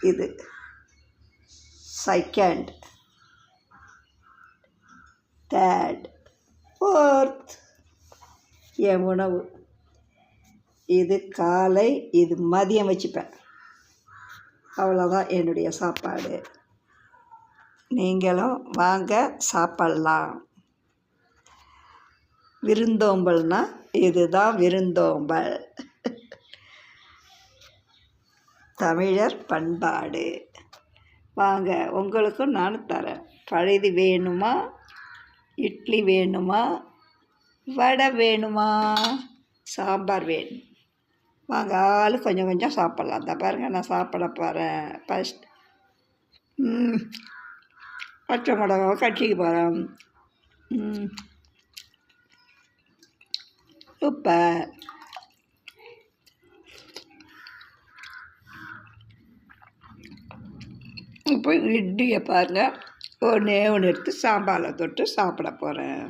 இது second, third, fourth என் உணவு. இது காலை, இது மதியம் வச்சுப்பேன். அவ்வளோதான் என்னுடைய சாப்பாடு. நீங்களும் வாங்க சாப்பிட்லாம். விருந்தோம்பல்னா இதுதான் விருந்தோம்பல். தமிழர் பண்பாடு. வாங்க, உங்களுக்கும் நானும் தரேன். பழையது வேணுமா, இட்லி வேணுமா, வடை வேணுமா, சாம்பார் வேணும், வாங்க ஆளு கொஞ்சம் கொஞ்சம் சாப்பிட்லாம். அந்த பாருங்கள், நான் சாப்பிட போகிறேன். ஃபஸ்ட் பச்சை மிளகாவை கட்டிக்க போகிறேன். சூப்பர். இப்போ இட்லியை பாருங்கள், ஒன்று எடுத்து சாம்பாரில் தொட்டு சாப்பிட போகிறேன்.